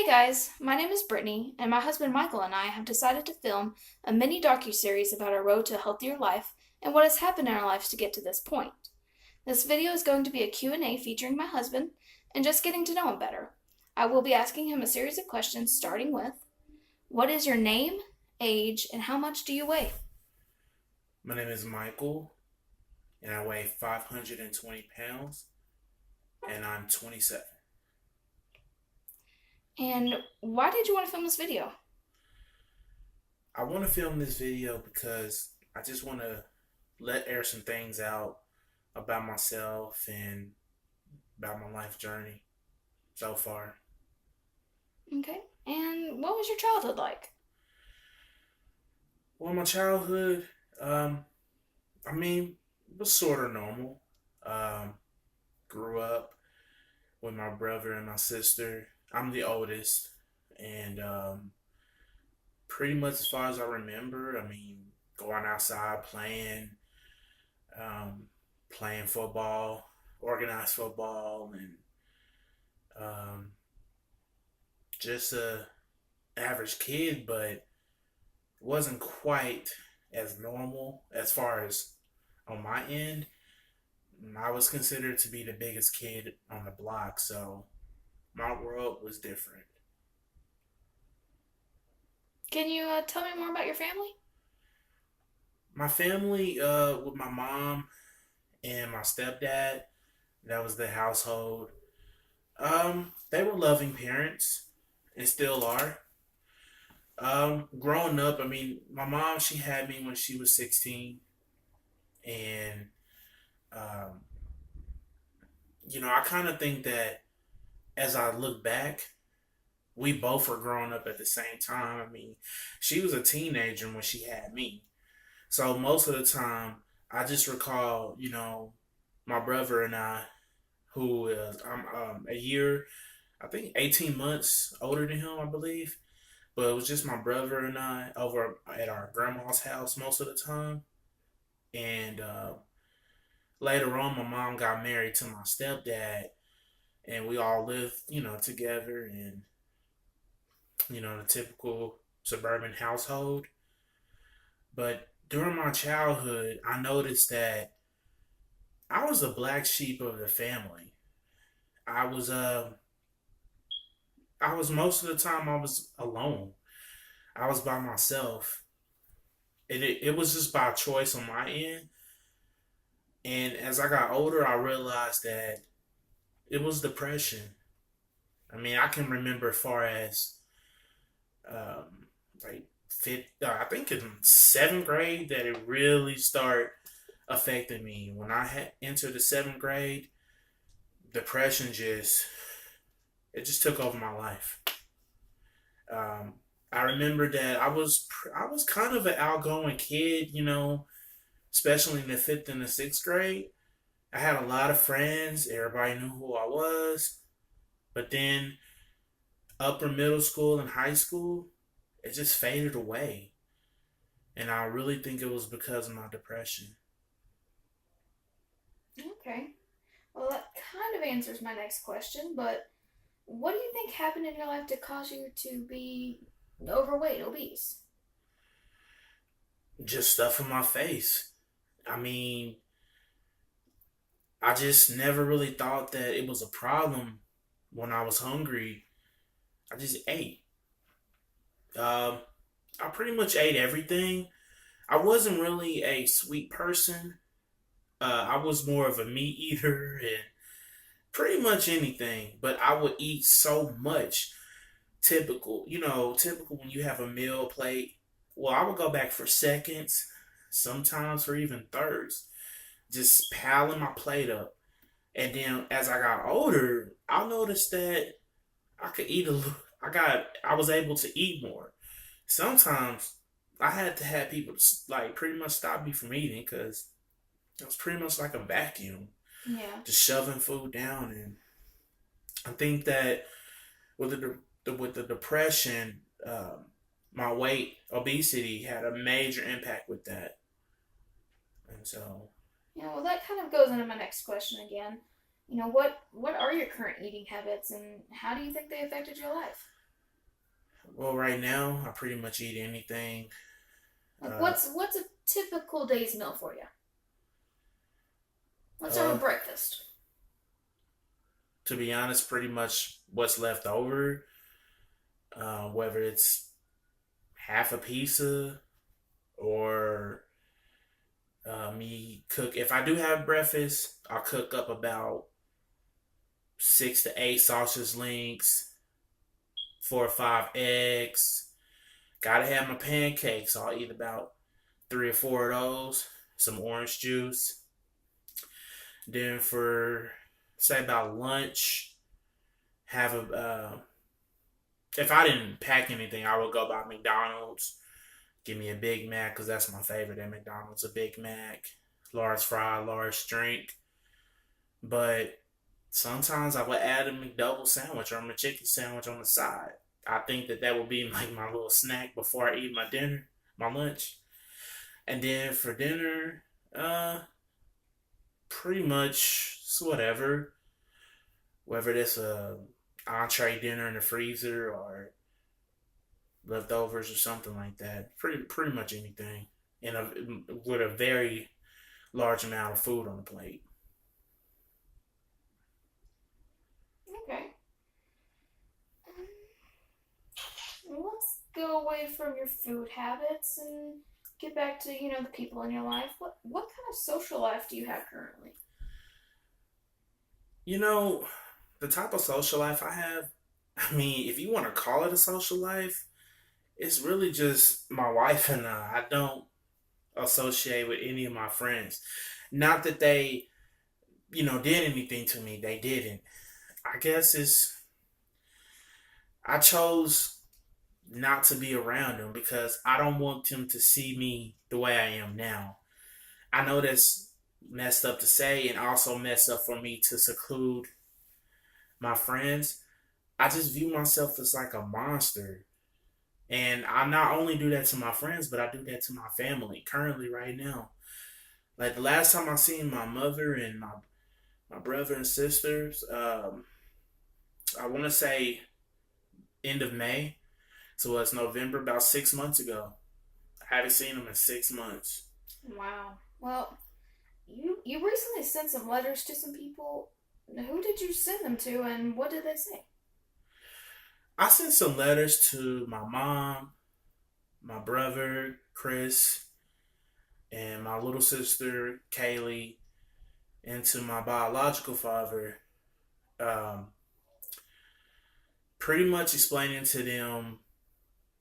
Hey guys, my name is Brittany, and my husband Michael and I have decided to film a mini docuseries about our road to a healthier life and what has happened in our lives to get to this point. This video is going to be a Q&A featuring my husband and just getting to know him better. I will be asking him a series of questions starting with, what is your name, age, and how much do you weigh? My name is Michael, and I weigh 520 pounds, and I'm 27. And why did you want to film this video? I want to film this video because I just want to let air some things out about myself and about my life journey so far. Okay, and what was your childhood like? Well, my childhood, um, it was sort of normal. Um, Grew up with my brother and my sister. I'm the oldest, and pretty much as far as I remember, going outside um, playing football, organized football, and um, just a average kid, but wasn't quite as normal as far as on my end. I was considered to be the biggest kid on the block, so my world was different. Can you tell me more about your family? My family, with my mom and my stepdad, that was the household. They were loving parents and still are. Growing up, my mom, she had me when she was 16, and um, I kind of think that as I look back, we both were growing up at the same time. She was a teenager when she had me. So most of the time, I just recall, my brother and I, who is a year, I think 18 months older than him, I believe. But it was just my brother and I over at our grandma's house most of the time. And later on, my mom got married to my stepdad, and we all lived, together in, the typical suburban household. But during my childhood, I noticed that I was the black sheep of the family. I was I was most of the time I was alone. I was by myself. It was just by choice on my end. And as I got older, I realized that it was depression. I can remember as far as like fifth, I think in seventh grade that it really started affecting me. When I had entered the seventh grade, depression just took over my life. Um, I remember that I was kind of an outgoing kid, especially in the fifth and the sixth grade. I had a lot of friends. Everybody knew who I was. But then upper middle school and high school, it just faded away. And I really think it was because of my depression. Okay. Well, that kind of answers my next question, but what do you think happened in your life to cause you to be overweight, obese? Just stuff in my face. I mean, I just never really thought that it was a problem when I was hungry. I just ate. Um, I pretty much ate everything. I wasn't really a sweet person. I was more of a meat eater and pretty much anything, but I would eat so much. Typical when you have a meal plate. Well, I would go back for seconds, sometimes for even thirds, just piling my plate up. And then as I got older, I noticed that I could eat a little. I was able to eat more. Sometimes I had to have people like pretty much stop me from eating because it was pretty much like a vacuum, Yeah. just shoving food down. And I think that with with the depression, my weight, obesity had a major impact with that. And so, Yeah, well, that kind of goes into my next question again. What are your current eating habits and how do you think they affected your life? Well, right now I pretty much eat anything. Like Uh, what's a typical day's meal for you? Let's start uh, with breakfast. to be honest, pretty much what's left over, whether it's half a pizza or me cook. If I do have breakfast, I'll cook up about 6 to 8 sausage links, 4 or 5 eggs. Gotta have my pancakes. So I'll eat about 3 or 4 of those. Some orange juice. Then for say about lunch, have a if I didn't pack anything, I would go by McDonald's. Give me a Big Mac because that's my favorite at McDonald's. A Big Mac, large fry, large drink. But sometimes I would add a McDouble sandwich or a McChicken sandwich on the side. I think that that would be like my little snack before I eat my dinner, my lunch. And then for dinner, uh, pretty much whatever. Whether it's a entree dinner in the freezer or leftovers or something like that. Pretty much anything, and with a very large amount of food on the plate. Okay. Let's go away from your food habits and get back to, the people in your life. What kind of social life do you have currently? You know, the type of social life I have. I mean, if you want to call it a social life, it's really just my wife and I. I don't associate with any of my friends. Not that they, did anything to me. They didn't. I guess I chose not to be around them because I don't want them to see me the way I am now. I know that's messed up to say and also messed up for me to seclude my friends. I just view myself as like a monster. And I not only do that to my friends, but I do that to my family currently right now. Like the last time I seen my mother and my brother and sisters, I want to say end of May. So it's November, about 6 months ago. I haven't seen them in 6 months. Wow. Well, you recently sent some letters to some people. Who did you send them to, and what did they say? I sent some letters to my mom, my brother, Chris, and my little sister, Kaylee, and to my biological father, um, pretty much explaining to them,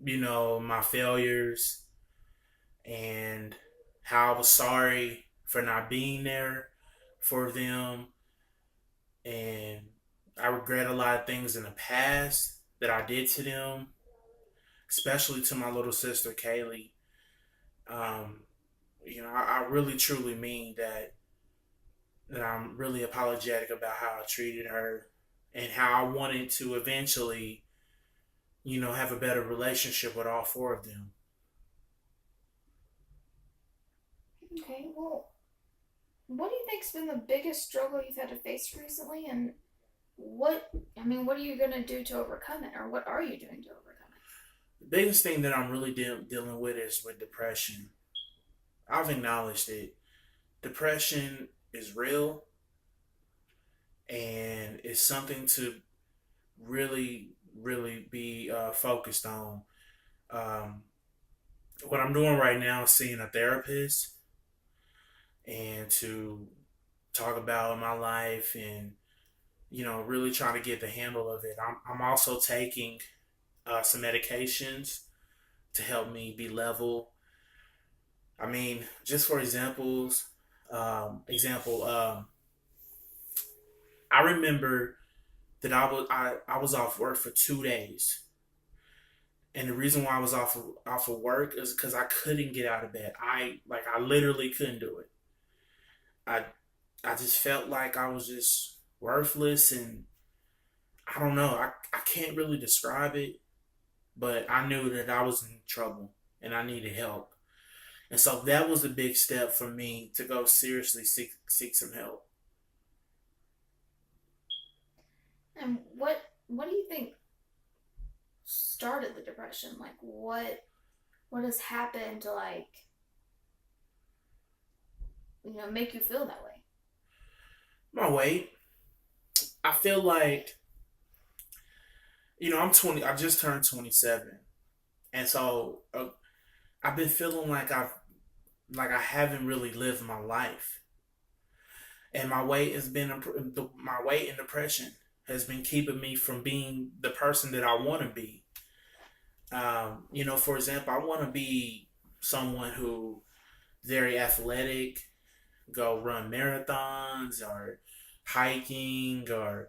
my failures and how I was sorry for not being there for them. And I regret a lot of things in the past that I did to them, especially to my little sister, Kaylee. Um, I really truly mean that I'm really apologetic about how I treated her and how I wanted to eventually, have a better relationship with all four of them. Okay, well, what do you think's been the biggest struggle you've had to face recently, and what are you gonna do to overcome it, or what are you doing to overcome The biggest thing that I'm really dealing with is with depression. I've acknowledged it. Depression is real and it's something to really, really be focused on. Um, what I'm doing right now is seeing a therapist and to talk about my life and really trying to get the handle of it. I'm also taking some medications to help me be level. I mean, just for I remember that I was off work for 2 days, and the reason why I was off of work is because I couldn't get out of bed. I literally couldn't do it. I I just felt like I was just worthless, and I don't know. I can't really describe it, but I knew that I was in trouble and I needed help. And so that was a big step for me to go seriously seek some help. it? And what do you think started the depression? Like what has happened to make you feel that way? My weight. I feel like, I'm 20. I just turned 27, and so I've been feeling like I haven't really lived my life, and my weight and depression has been keeping me from being the person that I want to be. For example, I want to be someone who very athletic, go run marathons or hiking or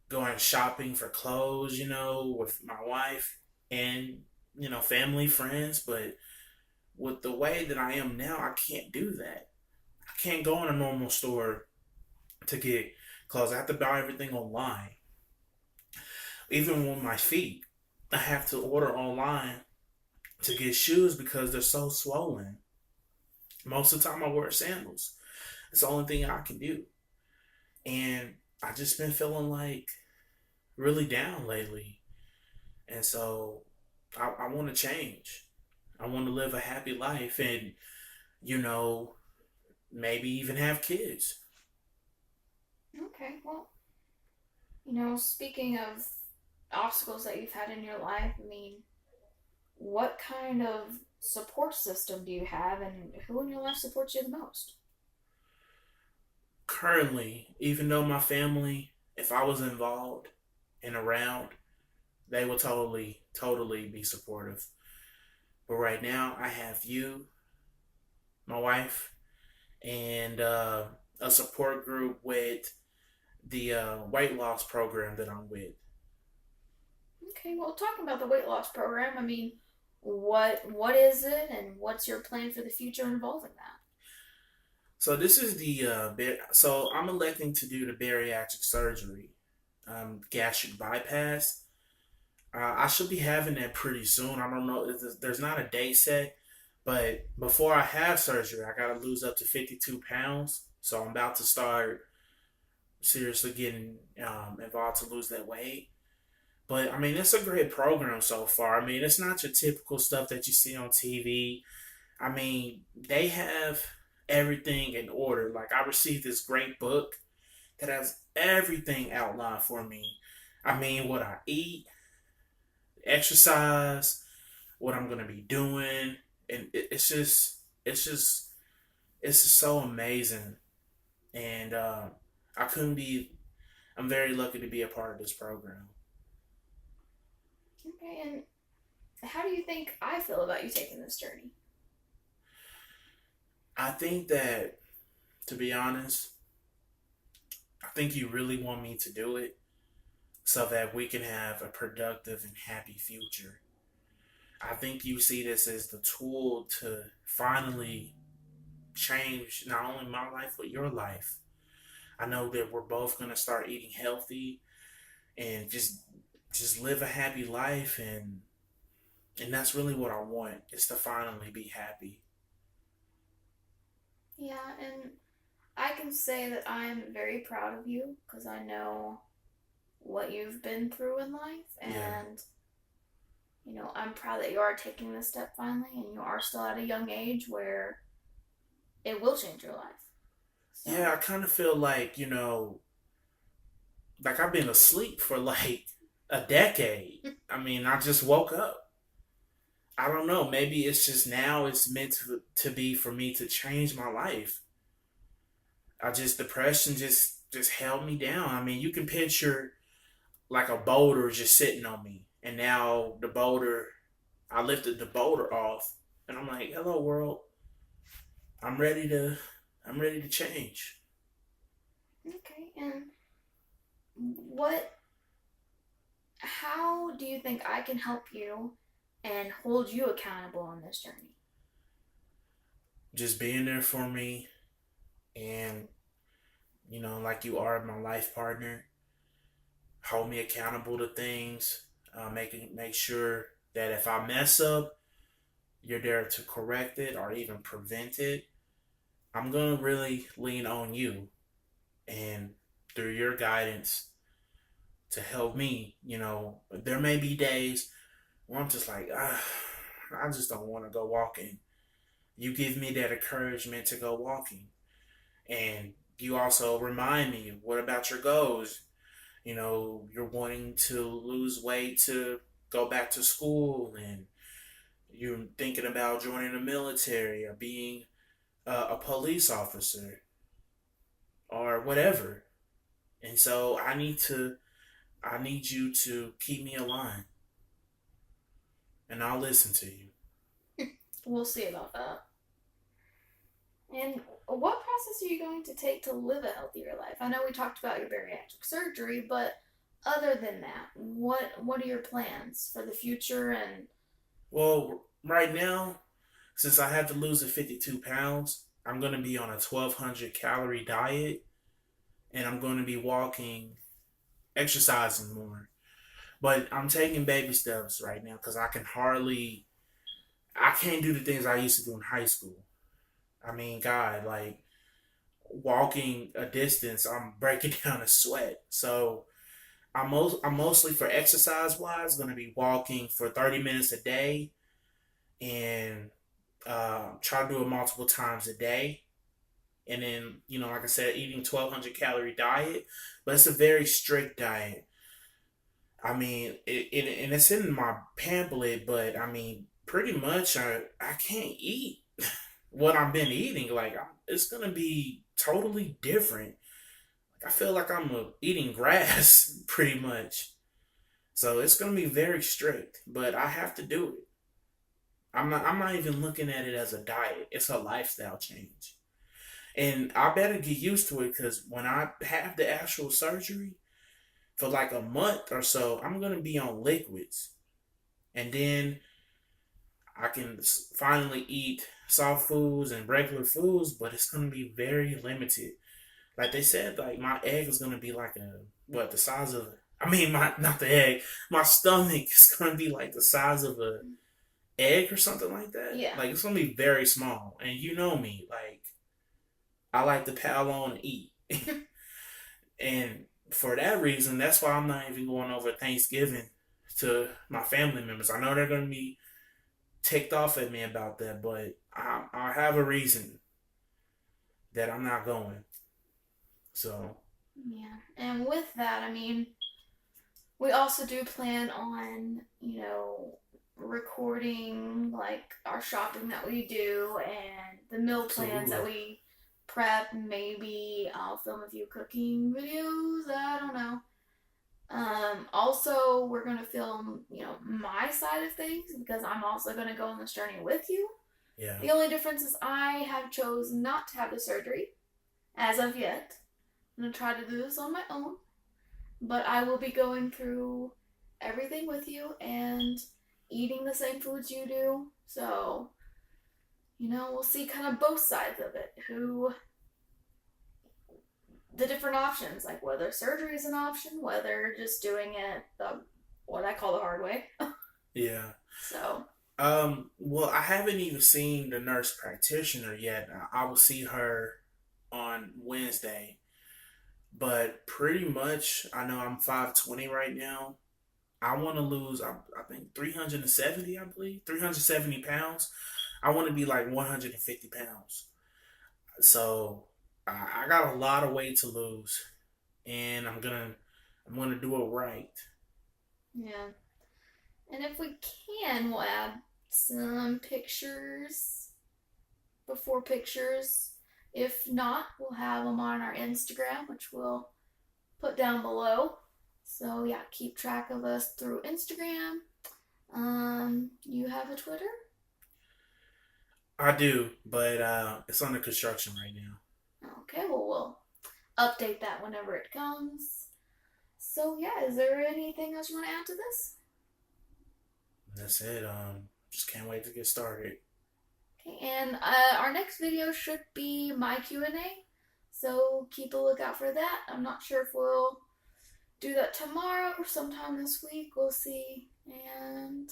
going shopping for clothes, with my wife and, family, friends. But with the way that I am now, I can't do that. I can't go in a normal store to get clothes. I have to buy everything online. Even with my feet, I have to order online to get shoes because they're so swollen. Most of the time, I wear sandals. It's the only thing I can do. And I just been feeling like really down lately. And so I want to change. I want to live a happy life and, you know, maybe even have kids. Okay, well, speaking of obstacles that you've had in your life, I mean, what kind of support system do you have, and who in your life supports you the most? Currently, even though my family, if I was involved and around, they would totally, totally be supportive. But right now, I have you, my wife, and a support group with the weight loss program that I'm with. Okay, well, talking about the weight loss program, I mean, what is it, and what's your plan for the future involving that? So this is so I'm electing to do the bariatric surgery, gastric bypass. I should be having that pretty soon. I don't know. There's not a date set, but before I have surgery, I got to lose up to 52 pounds. So I'm about to start seriously getting involved to lose that weight. But I mean, it's a great program so far. I mean, it's not your typical stuff that you see on TV. I mean, they have everything in order. Like, I received this great book that has everything outlined for me. I mean, what I eat, exercise, what I'm gonna be doing, and it's just so amazing. And I couldn't be. I'm very lucky to be a part of this program. Okay, and how do you think I feel about you taking this journey? I think that, to be honest, I think you really want me to do it so that we can have a productive and happy future. I think you see this as the tool to finally change not only my life but your life. I know that we're both gonna start eating healthy and just live a happy life, and that's really what I want, is to finally be happy. Yeah, and I can say that I'm very proud of you because I know what you've been through in life, Yeah. and I'm proud that you are taking this step finally, and you are still at a young age where it will change your life. Yeah, So, I kind of feel like, like I've been asleep for like a decade. I mean, I just woke up. I don't know. Maybe it's just now it's meant to be for me to change my life. Depression just held me down. I mean, you can picture like a boulder just sitting on me, and now I lifted the boulder off, and I'm like, hello world, I'm ready to, I'm ready to change. okay, and what, how do you think I can help you and hold you accountable on this journey? Just being there for me, and like you are my life partner, hold me accountable to things, make sure that if I mess up, you're there to correct it or even prevent it. I'm gonna really lean on you and through your guidance to help me. There may be days where I'm just like, I just don't want to go walking. You give me that encouragement to go walking. And you also remind me, what about your goals? You're wanting to lose weight to go back to school, and you're thinking about joining the military or being a police officer or whatever. And so I need you to keep me aligned, and I'll listen to you. We'll see about that. And what process are you going to take to live a healthier life? I know we talked about your bariatric surgery, but other than that, what are your plans for the future? And Well, right now, since I have to lose the 52 pounds, I'm going to be on a 1,200 calorie diet, and I'm going to be walking, exercising more. But I'm taking baby steps right now because I can't do the things I used to do in high school. I mean, God, like walking a distance, I'm breaking down a sweat. So I'm mostly for exercise wise going to be walking for 30 minutes a day, and try to do it multiple times a day. And then, like I said, eating 1,200 calorie diet, but it's a very strict diet. I mean, and it's in my pamphlet, but I mean, pretty much I can't eat what I've been eating. Like, it's gonna be totally different. Like, I feel like I'm eating grass pretty much. So it's gonna be very strict, but I have to do it. I'm not even looking at it as a diet. It's a lifestyle change. And I better get used to it because when I have the actual surgery for like a month or so, I'm going to be on liquids. And then I can finally eat soft foods and regular foods, but it's going to be very limited. Like they said, like my egg is going to be like the size of, I mean, not the egg, my stomach is going to be like the size of a egg or something like that. yeah, Like it's going to be very small. And you know me, like I like to pile on and eat. And for that reason, that's why I'm not even going over Thanksgiving to my family members. I know they're going to be ticked off at me about that, but I have a reason that I'm not going. So, yeah. And with that, I mean, we also do plan on, recording like our shopping that we do and the meal plans that absolutely. we prep. Maybe I'll film a few cooking videos. I don't know. Also, we're gonna film, my side of things because I'm also gonna go on this journey with you. Yeah. The only difference is I have chosen not to have the surgery as of yet. I'm gonna try to do this on my own, but I will be going through everything with you and eating the same foods you do. So, we'll see kind of both sides of it. The different options, like whether surgery is an option, whether just doing it what I call the hard way. Yeah. So, Well, I haven't even seen the nurse practitioner yet. I will see her on Wednesday. But pretty much, I know I'm 5'20" right now. I want to lose, I think 370, I believe, 370 pounds. I want to be like 150 pounds. So I got a lot of weight to lose, and I'm gonna do it right. yeah. And if we can, we'll add some pictures, before pictures. If not, we'll have them on our Instagram, which we'll put down below. So yeah, keep track of us through Instagram. You have a Twitter? I do, but it's under construction right now. Okay, well we'll update that whenever it comes. So yeah, is there anything else you want to add to this? That's it. Just can't wait to get started. Okay, and our next video should be my Q&A. So keep a lookout for that. I'm not sure if we'll do that tomorrow or sometime this week. We'll see. And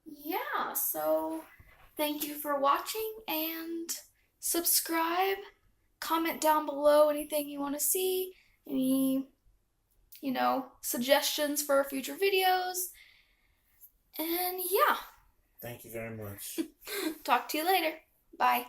yeah, so thank you for watching and subscribe. Comment down below anything you want to see, any, suggestions for future videos. And yeah, Thank you very much. talk to you later. Bye.